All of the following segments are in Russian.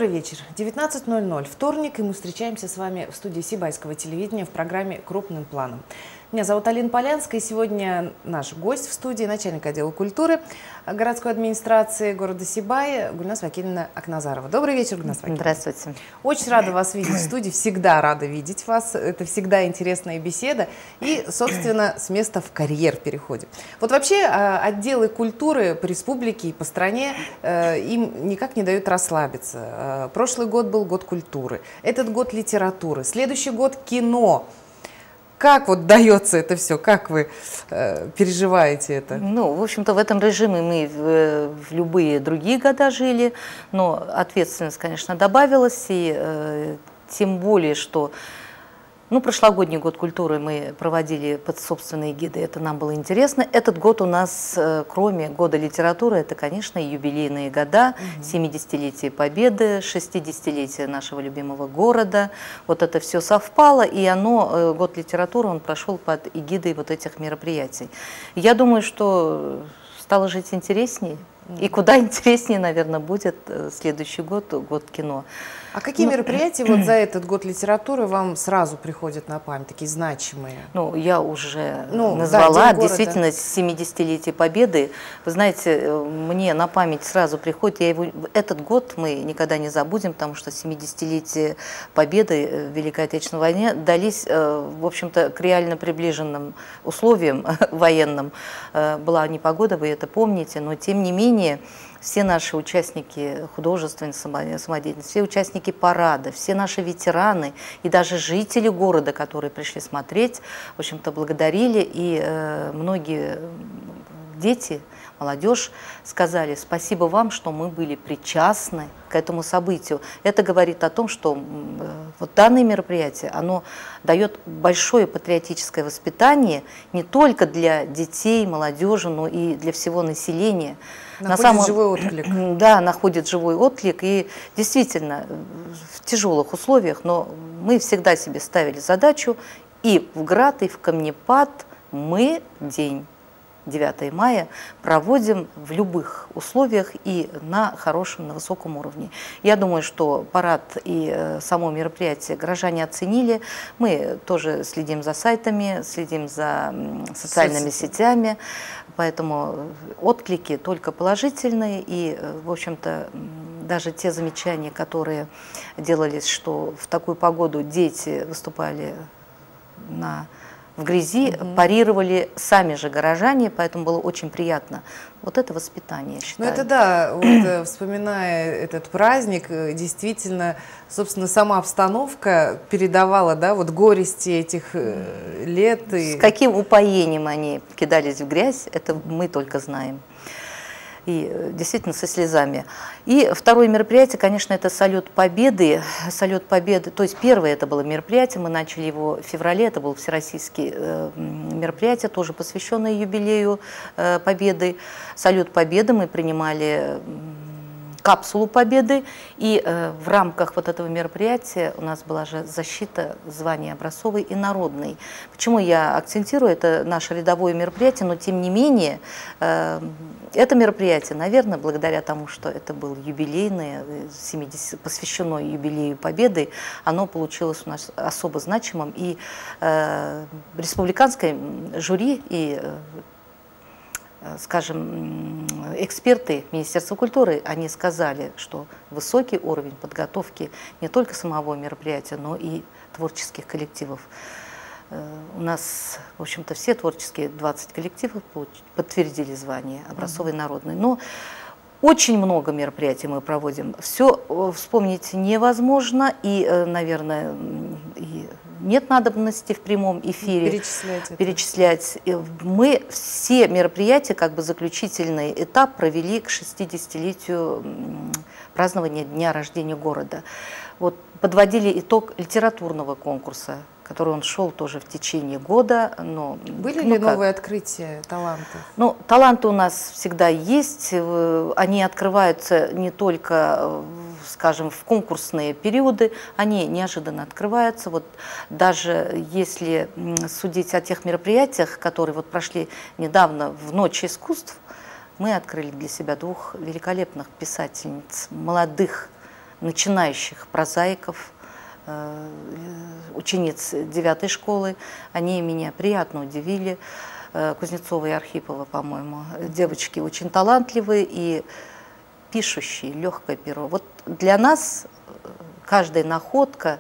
Добрый вечер. 19:00, вторник, и мы встречаемся с вами в студии Сибайского телевидения в программе «Крупным планом». Меня зовут Алина Полянская, и сегодня наш гость в студии, начальник отдела культуры городской администрации города Сибай Гульнас Вакильевна Акназарова. Добрый вечер, Гульнас Вакильевна. Здравствуйте. Очень рада вас видеть в студии, всегда рада видеть вас. Это всегда интересная беседа. И, собственно, с места в карьер переходим. Вот вообще отделы культуры по республике и по стране им никак не дают расслабиться. Прошлый год был год культуры, этот год литературы, следующий год кино. Как вот дается это все? Как вы переживаете это? Ну, в общем-то, в этом режиме мы в любые другие года жили, но ответственность, конечно, добавилась, и тем более, что прошлогодний год культуры мы проводили под собственные гиды, это нам было интересно. Этот год у нас, кроме года литературы, это, конечно, юбилейные года, 70-летие Победы, 60-летие нашего любимого города. Вот это все совпало, и год литературы, он прошел под эгидой вот этих мероприятий. Я думаю, что стало жить интереснее, и куда интереснее, наверное, будет следующий год, год кино. А какие мероприятия вот за этот год литературы вам сразу приходят на память, такие значимые? Ну, я уже назвала, да, действительно, 70-летие Победы. Вы знаете, мне на память сразу приходит, этот год мы никогда не забудем, потому что 70-летие Победы в Великой Отечественной войне дались, в общем-то, к реально приближенным условиям военным. Была непогода, вы это помните, но тем не менее, все наши участники художественной самодеятельности, все участники парада, все наши ветераны и даже жители города, которые пришли смотреть, в общем-то, благодарили. И многие дети, молодежь сказали: спасибо вам, что мы были причастны к этому событию. Это говорит о том, что вот данное мероприятие, оно дает большое патриотическое воспитание не только для детей, молодежи, но и для всего населения. Находит живой отклик. Да, находит живой отклик. И действительно, в тяжелых условиях, но мы всегда себе ставили задачу, и в Град, и в Камнепад мы день 9 мая проводим в любых условиях и на хорошем, на высоком уровне. Я думаю, что парад и само мероприятие горожане оценили. Мы тоже следим за сайтами, следим за социальными сетями, поэтому отклики только положительные. И, в общем-то, даже те замечания, которые делались, что в такую погоду дети выступали в грязи, парировали сами же горожане, поэтому было очень приятно. Вот это воспитание, я считаю. Ну это да, вот, вспоминая этот праздник, действительно, собственно, сама обстановка передавала, да, вот горести этих лет. С каким упоением они кидались в грязь, это мы только знаем. И действительно со слезами. И второе мероприятие, конечно, это салют Победы. Салют Победы, то есть первое это было мероприятие, мы начали его в феврале, это было всероссийское мероприятие, тоже посвященное юбилею Победы. Салют Победы, мы принимали капсулу Победы, и в рамках вот этого мероприятия у нас была же защита звания образцовой и народной. Почему я акцентирую, это наше рядовое мероприятие, но тем не менее это мероприятие, наверное, благодаря тому, что это был юбилейное, посвящено юбилею Победы, оно получилось у нас особо значимым, и республиканское жюри и скажем, эксперты Министерства культуры, они сказали, что высокий уровень подготовки не только самого мероприятия, но и творческих коллективов. У нас, в общем-то, все творческие 20 коллективов подтвердили звание образцовой народной. Но очень много мероприятий мы проводим. Все вспомнить невозможно, и, наверное, нет надобности в прямом эфире перечислять. Мы все мероприятия, как бы заключительный этап, провели к 60-летию празднования дня рождения города. Вот подводили итог литературного конкурса, который он шел тоже в течение года. Но, были ли новые открытия талантов? Ну, таланты у нас всегда есть. Они открываются не только, скажем, в конкурсные периоды, они неожиданно открываются. Вот даже если судить о тех мероприятиях, которые вот прошли недавно в Ночь искусств, мы открыли для себя двух великолепных писательниц, молодых начинающих прозаиков, учениц 9-й школы. Они меня приятно удивили. Кузнецова и Архипова, по-моему. Девочки очень талантливые и пишущие, легкое перо. Вот для нас каждая находка,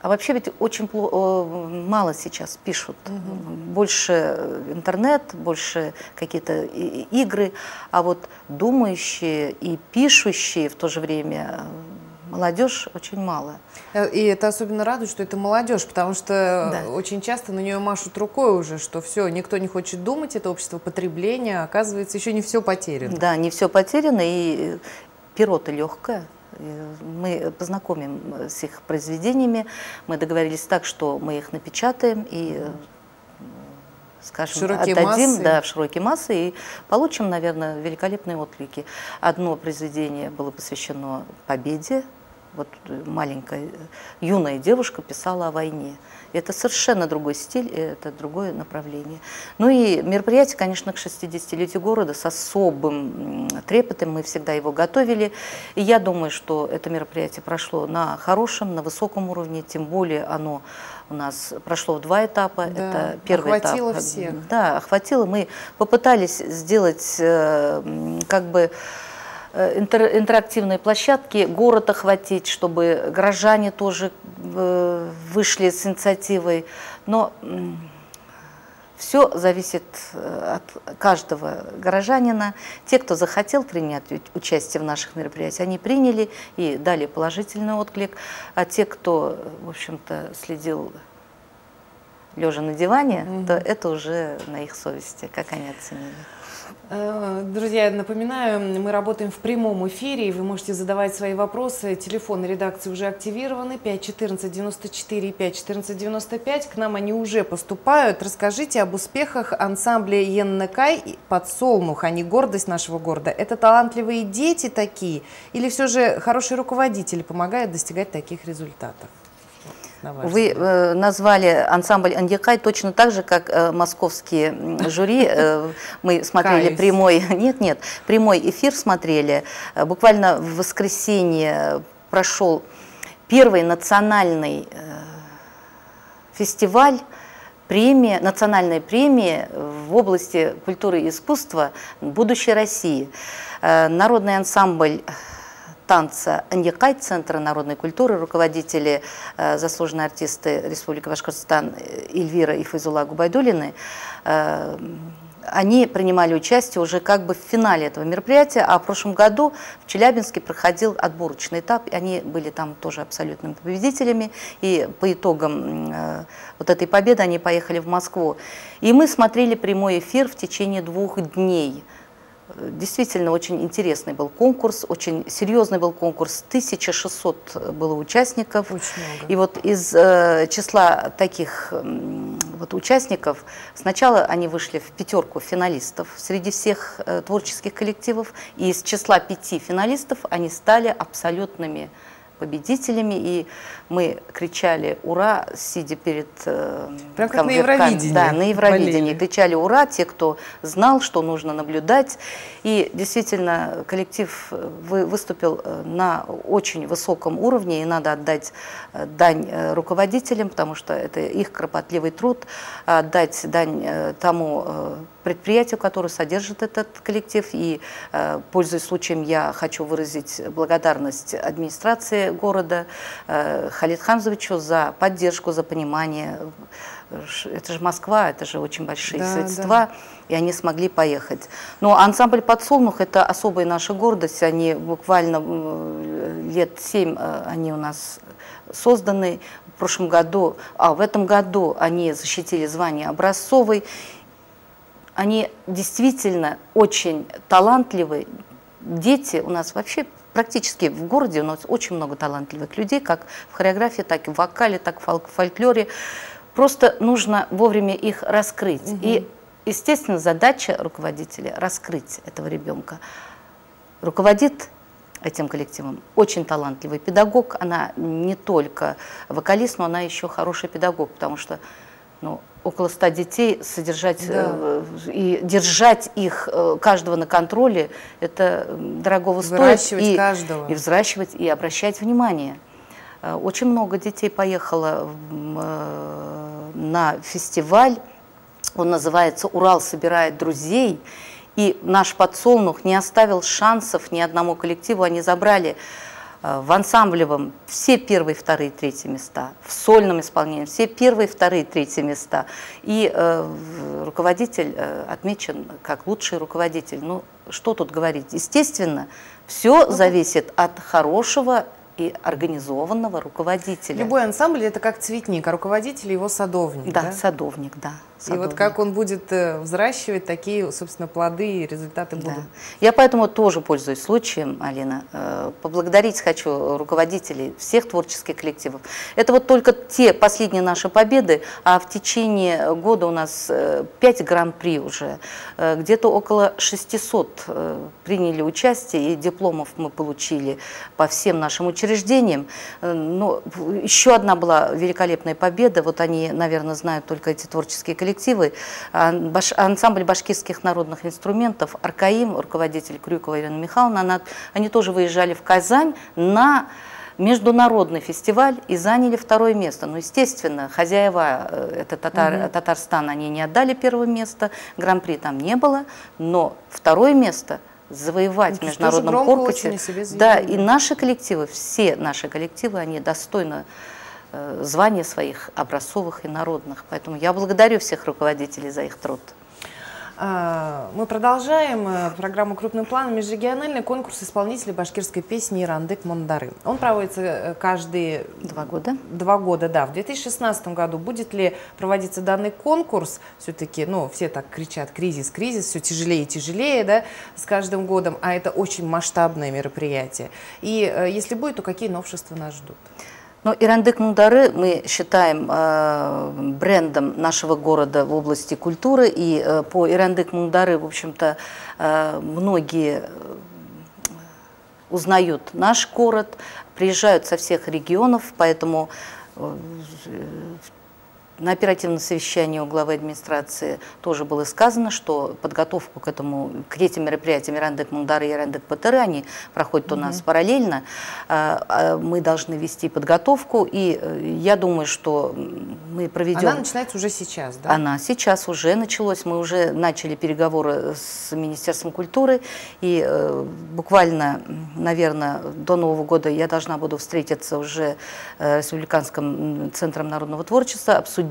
а вообще ведь очень мало сейчас пишут. Больше интернет, больше какие-то игры, а вот думающие и пишущие в то же время молодежь очень мало. И это особенно радует, что это молодежь, потому что очень часто на нее машут рукой уже, что все, никто не хочет думать, это общество потребления, оказывается, еще не все потеряно. Да, не все потеряно, и перо-то легкое. Мы познакомим с их произведениями, мы договорились так, что мы их напечатаем и, скажем, отдадим в широкие массы и получим, наверное, великолепные отклики. Одно произведение было посвящено победе. Вот маленькая юная девушка писала о войне. Это совершенно другой стиль, это другое направление. Ну и мероприятие, конечно, к 60-летию города с особым трепетом, мы всегда его готовили. И я думаю, что это мероприятие прошло на хорошем, на высоком уровне, тем более оно у нас прошло в 2 этапа. Да, это первый этап. Охватило всех. Да, охватило. Мы попытались сделать как бы интерактивные площадки, город охватить, чтобы горожане тоже вышли с инициативой. Но все зависит от каждого горожанина. Те, кто захотел принять участие в наших мероприятиях, они приняли и дали положительный отклик. А те, кто, в общем-то, следил лежа на диване, то это уже на их совести, как они оценили. Друзья, напоминаю, мы работаем в прямом эфире, и вы можете задавать свои вопросы. Телефоны редакции уже активированы, 514-94 и 514-95. К нам они уже поступают. Расскажите об успехах ансамбля Еннекай «Подсолнух», они гордость нашего города. Это талантливые дети такие? Или все же хорошие руководители помогают достигать таких результатов? Вы назвали ансамбль Еннекай точно так же, как московские жюри. Мы смотрели прямой эфир смотрели. Буквально в воскресенье прошел первый национальный фестиваль, национальная премия в области культуры и искусства «Будущее России». Народный ансамбль танца Еннекай, Центра народной культуры, руководители, заслуженные артисты Республики Башкортостан Эльвира и Файзулла Губайдуллины, они принимали участие уже как бы в финале этого мероприятия, а в прошлом году в Челябинске проходил отборочный этап, и они были там тоже абсолютными победителями, и по итогам вот этой победы они поехали в Москву. И мы смотрели прямой эфир в течение 2 дней. Действительно, очень интересный был конкурс, очень серьезный был конкурс, 1600 было участников. Очень много. И вот из числа таких вот участников, сначала они вышли в 5 финалистов среди всех творческих коллективов, и из числа 5 финалистов они стали абсолютными победителями, и мы кричали «Ура!», сидя перед... Прям как на Евровидении. Да, на Евровидении. Кричали «Ура!», те, кто знал, что нужно наблюдать. И действительно, коллектив выступил на очень высоком уровне, и надо отдать дань руководителям, потому что это их кропотливый труд, отдать дань тому предприятию, которое содержит этот коллектив. И, пользуясь случаем, я хочу выразить благодарность администрации города, Халид Хамзовичу за поддержку, за понимание. Это же Москва, это же очень большие средства, и они смогли поехать. Но ансамбль «Подсолнух» — это особая наша гордость. Они буквально лет 7 они у нас созданы. В прошлом году, в этом году они защитили звание образцовой. Они действительно очень талантливые. Дети у нас вообще практически в городе у нас очень много талантливых людей, как в хореографии, так и в вокале, так и в фольклоре. Просто нужно вовремя их раскрыть. И, естественно, задача руководителя — раскрыть этого ребенка. Руководит этим коллективом очень талантливый педагог. Она не только вокалист, но она еще хороший педагог, потому что Ну, около 100 детей содержать и держать их каждого на контроле, это дорогого стоит. Выращивать каждого. И взращивать, и обращать внимание. Очень много детей поехало на фестиваль, он называется «Урал собирает друзей», и наш подсолнух не оставил шансов ни одному коллективу, они забрали в ансамблевом все первые, вторые, третьи места, в сольном исполнении все первые, вторые, третьи места. И руководитель отмечен как лучший руководитель. Ну, что тут говорить? Естественно, все зависит от хорошего и организованного руководителя. Любой ансамбль – это как цветник, а руководитель его садовник. Да, садовник, да. И вот как он будет взращивать, такие, собственно, плоды и результаты будут. Я поэтому тоже пользуюсь случаем, Алина, поблагодарить хочу руководителей всех творческих коллективов. Это вот только те последние наши победы, а в течение года у нас 5 гран-при уже, где-то около 600 приняли участие, и дипломов мы получили по всем нашим учреждениям. Но еще одна была великолепная победа, вот они, наверное, знают только эти творческие коллективы, ансамбль башкирских народных инструментов, Аркаим, руководитель Крюкова Ирина Михайловна, они тоже выезжали в Казань на международный фестиваль и заняли 2-е место. Ну, естественно, хозяева, это Татарстан, они не отдали 1-е место, гран-при там не было, но 2-е место завоевать в международном корпусе. Да, и наши коллективы, все наши коллективы, они достойны звания своих образцовых и народных. Поэтому я благодарю всех руководителей за их труд. Мы продолжаем программу «Крупным планом». Межрегиональный конкурс исполнителей башкирской песни «Ирандык Мундары». Он проводится каждые 2 года. 2 года, да. В 2016 году будет ли проводиться данный конкурс? Все-таки, ну, все так кричат: кризис, кризис, все тяжелее и тяжелее, да, с каждым годом. А это очень масштабное мероприятие. И если будет, то какие новшества нас ждут? Ну, Ирандык Мундары мы считаем брендом нашего города в области культуры, и по Ирандык Мундары, в общем-то, многие узнают наш город, приезжают со всех регионов, поэтому на оперативном совещании у главы администрации тоже было сказано, что подготовку к этим мероприятиям Ирандык Мундары и Ирандык Батыры, они проходят у нас параллельно. Мы должны вести подготовку, и я думаю, что мы проведем... Она начинается уже сейчас, да? Она сейчас уже началась. Мы уже начали переговоры с Министерством культуры, и буквально, наверное, до Нового года я должна буду встретиться уже с Республиканским центром народного творчества, обсудить,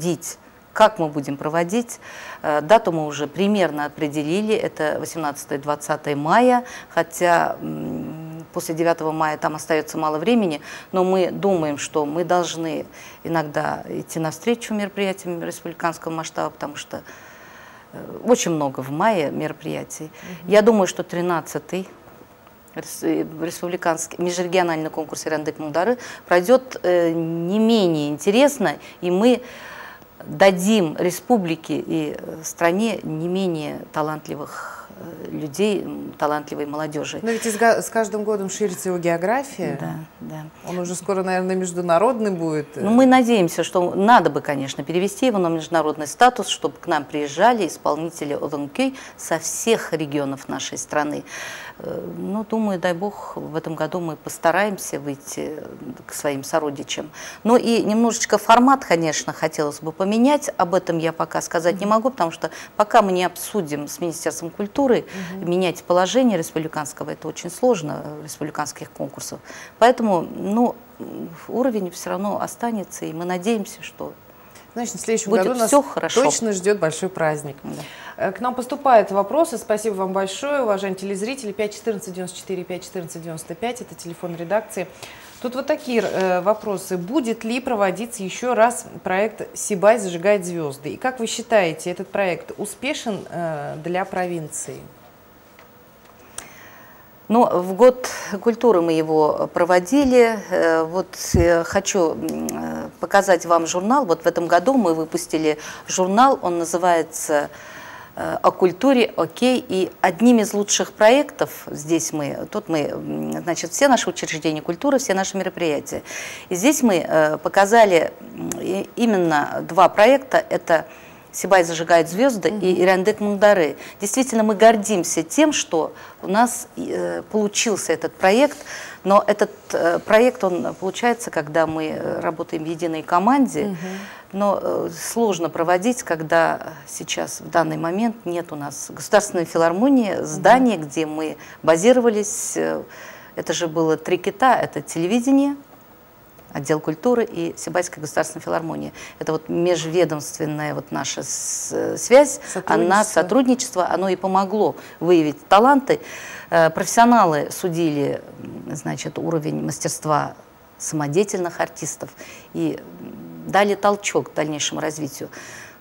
как мы будем проводить. Дату мы уже примерно определили, это 18-20 мая, хотя после 9 мая там остается мало времени, но мы думаем, что мы должны иногда идти навстречу мероприятиям республиканского масштаба, потому что очень много в мае мероприятий. Я думаю, что 13-й республиканский межрегиональный конкурс Ирандык Мундары пройдет не менее интересно, и мы дадим республике и стране не менее талантливых людей, талантливой молодежи. Но ведь с каждым годом ширится его география. Да, да. Он уже скоро, наверное, международный будет. Ну, мы надеемся, что надо бы, конечно, перевести его на международный статус, чтобы к нам приезжали исполнители Одонкей со всех регионов нашей страны. Ну, думаю, дай бог, в этом году мы постараемся выйти к своим сородичам. Ну и немножечко формат, конечно, хотелось бы поменять. Об этом я пока сказать не могу, потому что пока мы не обсудим с Министерством культуры, менять положение республиканского, это очень сложно, республиканских конкурсов. Поэтому, ну, уровень все равно останется, и мы надеемся, что... Значит, в следующем будет году нас хорошо. Точно ждет большой праздник. Да. К нам поступают вопросы. Спасибо вам большое, уважаемые телезрители. 514-94, 514-95, это телефон редакции. Тут вот такие вопросы. Будет ли проводиться еще раз проект «Сибай зажигает звезды»? И как вы считаете, этот проект успешен для провинции? Ну, в год культуры мы его проводили. Вот хочу показать вам журнал. Вот в этом году мы выпустили журнал, он называется о культуре, окей. И одним из лучших проектов здесь значит, все наши учреждения культуры, все наши мероприятия. И здесь мы показали именно два проекта. Это «Сибай зажигает звезды» и «Ирандек Мундары». Действительно, мы гордимся тем, что у нас получился этот проект. Но этот проект, он получается, когда мы работаем в единой команде, но сложно проводить, когда сейчас, в данный момент, нет у нас Государственной филармонии, здания, где мы базировались. Это же было три кита, это телевидение, отдел культуры и Сибайская государственная филармония. Это вот межведомственная вот наша связь, сотрудничество, оно и помогло выявить таланты. Профессионалы судили, значит, уровень мастерства самодеятельных артистов и дали толчок к дальнейшему развитию.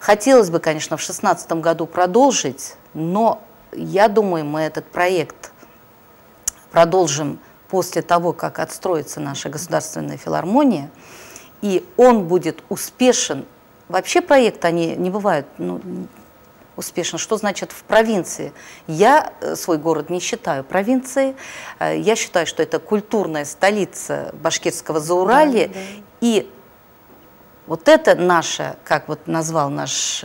Хотелось бы, конечно, в 2016 году продолжить, но я думаю, мы этот проект продолжим после того, как отстроится наша государственная филармония, и он будет успешен. Вообще проекты, они не бывают успешно. Что значит в провинции? Я свой город не считаю провинцией. Я считаю, что это культурная столица башкирского Зауралья. Да. И вот это наше, как вот назвал наш...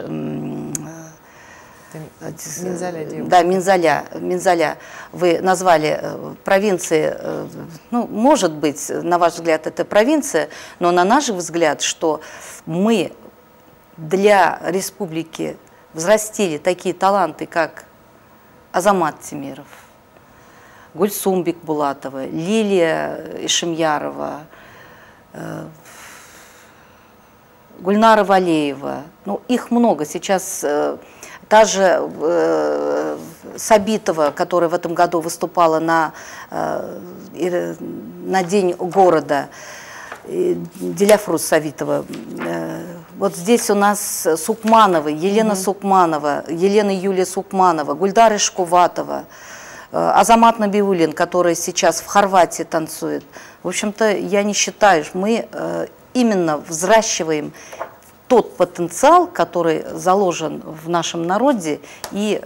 Минзаля, да, Минзаля. Вы назвали провинцией, ну, может быть, на ваш взгляд, это провинция, но на наш взгляд, что мы для республики взрастили такие таланты, как Азамат Тимиров, Гульсум Бекбулатова, Лилия Ишемьярова, Гульнара Валеева. Ну, их много. Сейчас та же Сабитова, которая в этом году выступала на День города, Диляфрус Савитова. Вот здесь у нас Сукманова, Елена Сукманова, Елена Юлия Сукманова, Гульдара Шкуватова, Азамат Набиуллин, который сейчас в Хорватии танцует. В общем-то, я не считаю, мы именно взращиваем тот потенциал, который заложен в нашем народе, и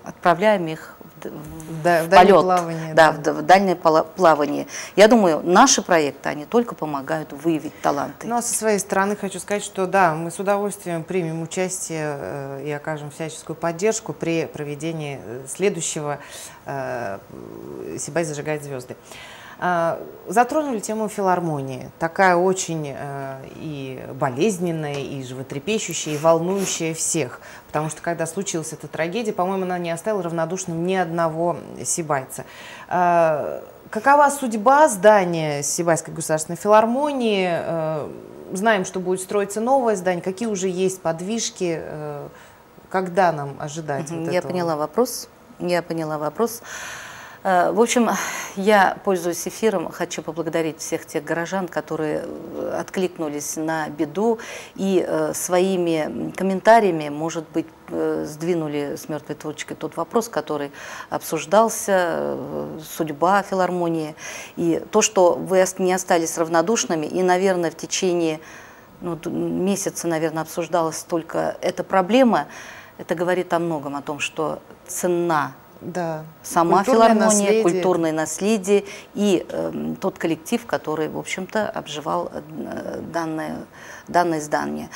отправляем их в полет, плавание, в дальнее плавание. Я думаю, наши проекты, они только помогают выявить таланты. Ну, а со своей стороны хочу сказать, что да, мы с удовольствием примем участие и окажем всяческую поддержку при проведении следующего «Сибай зажигает звезды». Затронули тему филармонии, такая очень и болезненная, и животрепещущая, и волнующая всех, потому что когда случилась эта трагедия, по-моему, она не оставила равнодушным ни одного сибайца. Какова судьба здания Сибайской государственной филармонии? Знаем, что будет строиться новое здание, какие уже есть подвижки, когда нам ожидать? Я поняла вопрос. В общем, я, пользуясь эфиром, хочу поблагодарить всех тех горожан, которые откликнулись на беду и своими комментариями, может быть, сдвинули с мертвой точки тот вопрос, который обсуждался, судьба филармонии. И то, что вы не остались равнодушными, и, наверное, в течение месяца, наверное, обсуждалась только эта проблема, это говорит о многом, о том, что цена. Да. Сама филармония, культурное наследие и тот коллектив, который, в общем-то, обживал данное здание.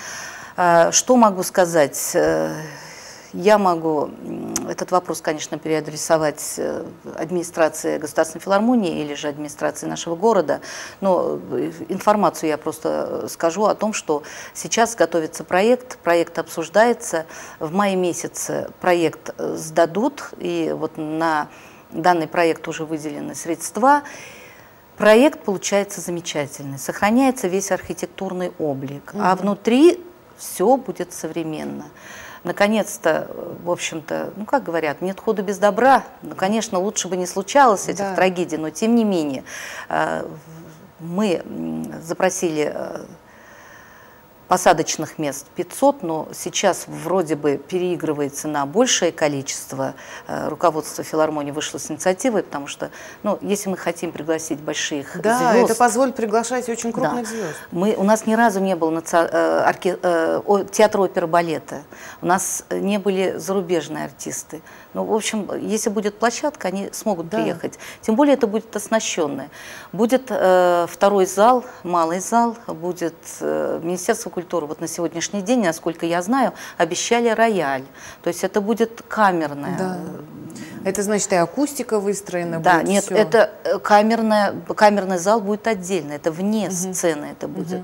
Что могу сказать? Я могу этот вопрос, конечно, переадресовать администрации Государственной филармонии или же администрации нашего города, но информацию я просто скажу о том, что сейчас готовится проект обсуждается, в мае месяце проект сдадут, и вот на данный проект уже выделены средства. Проект получается замечательный, сохраняется весь архитектурный облик, а внутри все будет современно. Наконец-то, в общем-то, ну, как говорят, нет худа без добра. Ну, конечно, лучше бы не случалось этих трагедий, но тем не менее мы запросили посадочных мест 500, но сейчас вроде бы переигрывается на большее количество. Руководство филармонии вышло с инициативой, потому что, ну, если мы хотим пригласить больших звезд... Да, это позволит приглашать очень крупных звезд. У нас ни разу не был театр оперы балета, у нас не были зарубежные артисты. Ну, в общем, если будет площадка, они смогут приехать. Тем более это будет оснащенное. Будет второй зал, малый зал, будет Министерство культуры. Вот на сегодняшний день, насколько я знаю, обещали рояль. То есть это будет камерное. Да. Это значит, и акустика выстроена да, будет? Нет, все. это камерный зал будет отдельно, это вне сцены это будет.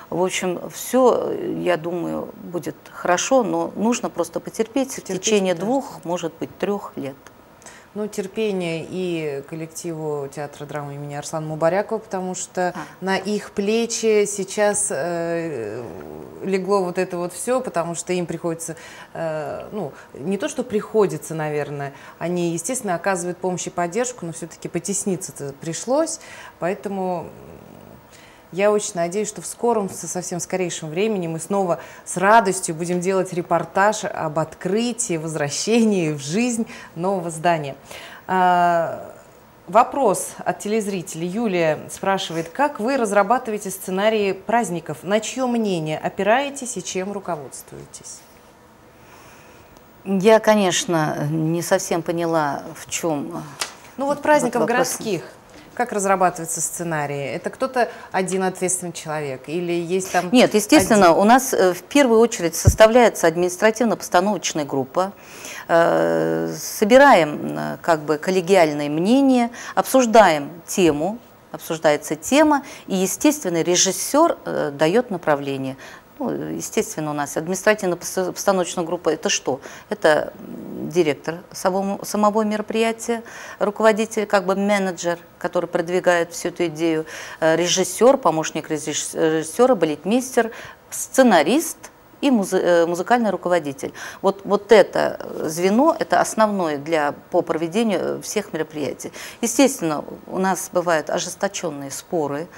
В общем, все, я думаю, будет хорошо, но нужно просто потерпеть в течение 2, может быть, 3 лет. Ну, терпение и коллективу театра драмы имени Арслана Мубарякова, потому что на их плечи сейчас легло вот это вот все, потому что им приходится, ну, не то, что приходится, наверное, они, естественно, оказывают помощь и поддержку, но все-таки потесниться-то пришлось, поэтому... Я очень надеюсь, что в скором, совсем скорейшем времени мы снова с радостью будем делать репортаж об открытии, возвращении в жизнь нового здания. Вопрос от телезрителей. Юлия спрашивает, как вы разрабатываете сценарии праздников? На чье мнение опираетесь и чем руководствуетесь? Я, конечно, не совсем поняла, в чем... Ну вот праздников городских. Как разрабатывается сценарий? Это кто-то один ответственный человек? Или есть там... Нет, естественно, у нас в первую очередь составляется административно-постановочная группа. Собираем как бы коллегиальное мнение, обсуждаем тему, обсуждается тема, и, естественно, режиссер дает направление. Ну, естественно, у нас административно-постановочная группа – это что? Это директор самого мероприятия, руководитель, как бы менеджер, который продвигает всю эту идею, режиссер, помощник режиссера, балетмейстер, сценарист и музыкальный руководитель. Вот это звено, это основное по проведению всех мероприятий. Естественно, у нас бывают ожесточенные споры.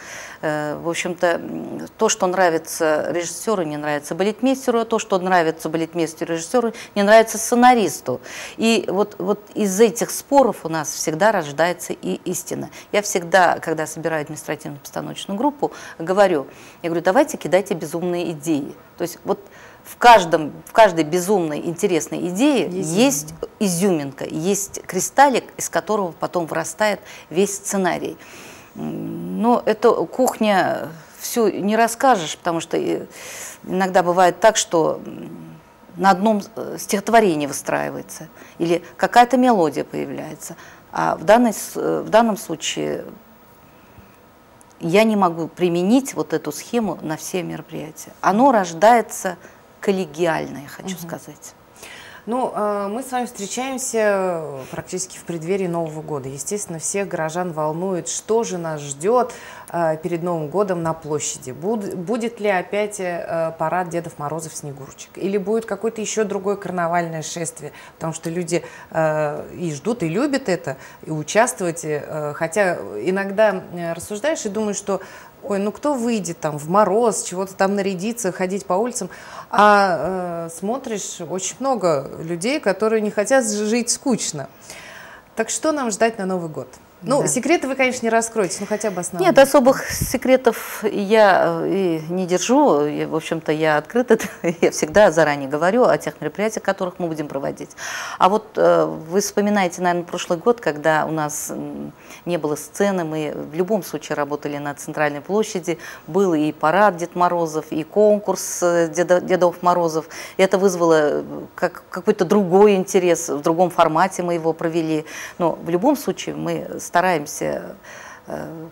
В общем-то, то, что нравится режиссеру, не нравится балетмейстеру, а то, что нравится балетмейстеру, режиссеру, не нравится сценаристу. И вот из этих споров у нас всегда рождается и истина. Я всегда, когда собираю административно-постановочную группу, я говорю, давайте кидайте безумные идеи. То есть вот в каждой безумной, интересной идее есть изюминка, есть кристаллик, из которого потом вырастает весь сценарий. Но эту кухня все не расскажешь, потому что иногда бывает так, что на одном стихотворении выстраивается или какая-то мелодия появляется. А в данном случае я не могу применить вот эту схему на все мероприятия. Оно рождается коллегиально, я хочу сказать. Ну, мы с вами встречаемся практически в преддверии Нового года. Естественно, всех горожан волнует, что же нас ждет перед Новым годом на площади. Будет ли опять парад Дедов Морозов, Снегурочек? Или будет какое-то еще другое карнавальное шествие? Потому что люди и ждут, и любят это, и участвовать. Хотя иногда рассуждаешь и думаешь, что ой, ну кто выйдет там в мороз, чего-то там нарядиться, ходить по улицам, а смотришь, очень много людей, которые не хотят жить скучно. Так что нам ждать на Новый год? Ну, секреты вы, конечно, не раскроете, но хотя бы основные. Нет, особых секретов я и не держу. В общем-то, я открыта, я всегда заранее говорю о тех мероприятиях, которых мы будем проводить. А вот вы вспоминаете, наверное, прошлый год, когда у нас не было сцены, мы в любом случае работали на Центральной площади, был и парад Дед Морозов, и конкурс Дедов Морозов. И это вызвало какой-то другой интерес, в другом формате мы его провели. Но в любом случае мы стараемся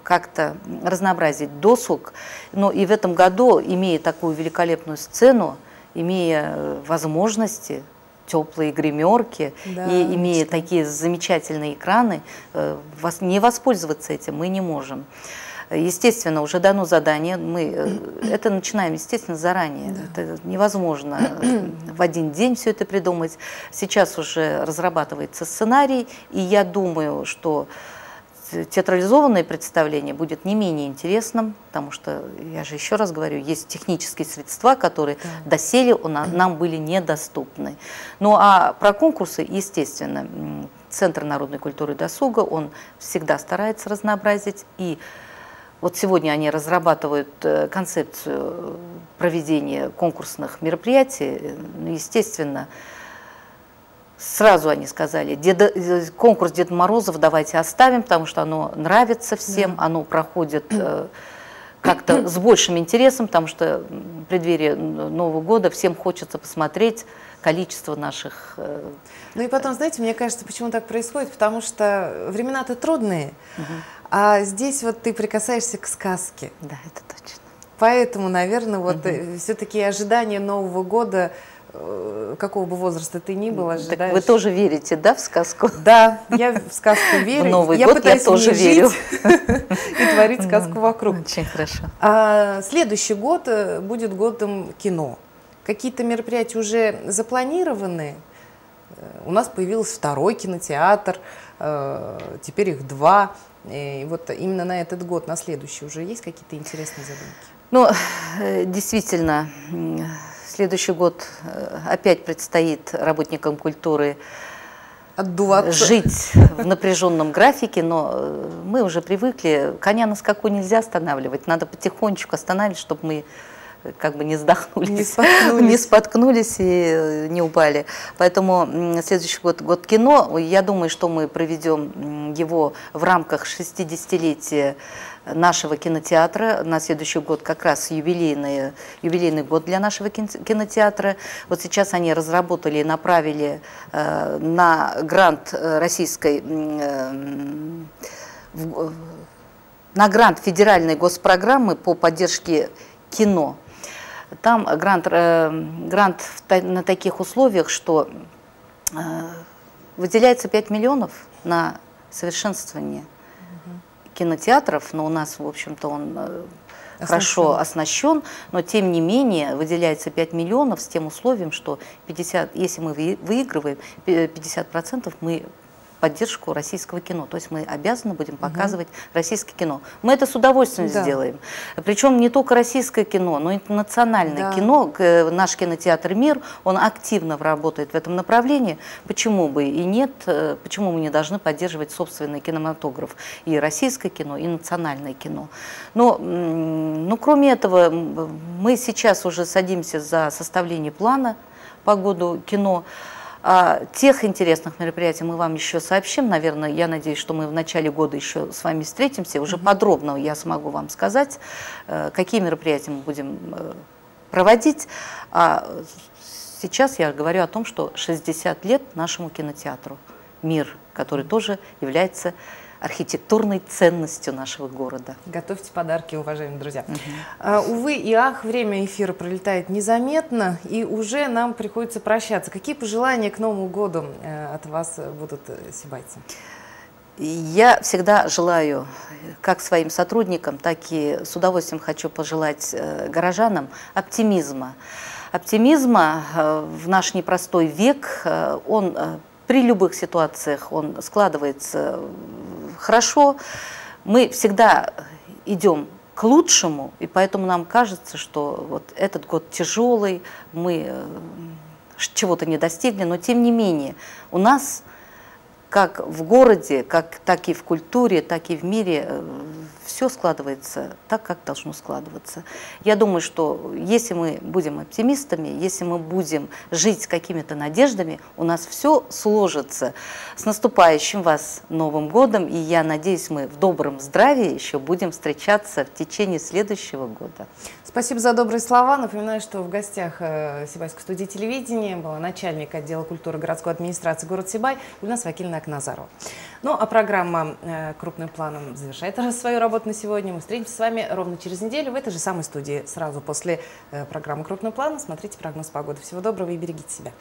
как-то разнообразить досуг, но и в этом году, имея такую великолепную сцену, имея возможности, теплые гримерки и имея такие замечательные экраны, не воспользоваться этим мы не можем. Естественно, уже дано задание, мы это начинаем, естественно, заранее. Это невозможно в один день все это придумать. Сейчас уже разрабатывается сценарий, и я думаю, что театрализованное представление будет не менее интересным, потому что, я же еще раз говорю, есть технические средства, которые доселе нам были недоступны. Ну а про конкурсы, естественно, Центр народной культуры и досуга, он всегда старается разнообразить. И вот сегодня они разрабатывают концепцию проведения конкурсных мероприятий. Естественно, сразу они сказали, конкурс Деда Морозов давайте оставим, потому что оно нравится всем, оно проходит как-то с большим интересом, потому что в преддверии Нового года всем хочется посмотреть количество наших... Ну и потом, знаете, мне кажется, почему так происходит, потому что времена-то трудные, а здесь вот ты прикасаешься к сказке. Да, это точно. Поэтому, наверное, вот все-таки ожидание Нового года, какого бы возраста ты ни был, ожидаешь. Так вы тоже верите, да, в сказку? Да, я в сказку верю. В Новый год я тоже верю. И творить сказку вокруг. Очень хорошо. Следующий год будет годом кино. Какие-то мероприятия уже запланированы. У нас появился второй кинотеатр, теперь их 2. И вот именно на этот год, на следующий уже есть какие-то интересные задумки? Ну, действительно, следующий год опять предстоит работникам культуры отдуваться, жить в напряженном графике, но мы уже привыкли. Коня на скаку нельзя останавливать, надо потихонечку останавливать, чтобы мы как бы не вздохнулись, не споткнулись и не упали. Поэтому следующий год, год кино, я думаю, что мы проведем его в рамках 60-летия нашего кинотеатра. На следующий год как раз юбилейный год для нашего кинотеатра. Вот сейчас они разработали и направили на грант российской, на грант федеральной госпрограммы по поддержке кино. Там грант на таких условиях, что выделяется 5 миллионов на совершенствование кинотеатров, но у нас, в общем-то, он хорошо оснащен, но тем не менее выделяется 5 миллионов с тем условием, что 50, если мы выигрываем, 50% мы поддержку российского кино. То есть мы обязаны будем показывать российское кино. Мы это с удовольствием сделаем. Причем не только российское кино, но и национальное кино. Наш кинотеатр «Мир», он активно работает в этом направлении. Почему бы и нет? Почему мы не должны поддерживать собственный кинематограф? И российское кино, и национальное кино. Но кроме этого, мы сейчас уже садимся за составление плана по году кино. Тех интересных мероприятий мы вам еще сообщим. Наверное, я надеюсь, что мы в начале года еще с вами встретимся. Уже подробно я смогу вам сказать, какие мероприятия мы будем проводить. А сейчас я говорю о том, что 60 лет нашему кинотеатру «Мир», который тоже является архитектурной ценностью нашего города. Готовьте подарки, уважаемые друзья. Увы и ах, время эфира пролетает незаметно, и уже нам приходится прощаться. Какие пожелания к Новому году от вас будут, сибайцы? Я всегда желаю как своим сотрудникам, так и с удовольствием хочу пожелать горожанам оптимизма. Оптимизма в наш непростой век, он при любых ситуациях он складывается хорошо. Мы всегда идем к лучшему, и поэтому нам кажется, что вот этот год тяжелый, мы чего-то не достигли, но тем не менее у нас, как в городе, так и в культуре, так и в мире, все складывается так, как должно складываться. Я думаю, что если мы будем оптимистами, если мы будем жить с какими-то надеждами, у нас все сложится. С наступающим вас Новым годом, и я надеюсь, мы в добром здравии еще будем встречаться в течение следующего года. Спасибо за добрые слова. Напоминаю, что в гостях Сибайской студии телевидения была начальник отдела культуры городской администрации город Сибай Гульнас Вакильевна Акназарова. Ну а программа «Крупным планом» завершает свою работу на сегодня. Мы встретимся с вами ровно через неделю в этой же самой студии. Сразу после программы «Крупным планом» смотрите прогноз погоды. Всего доброго и берегите себя.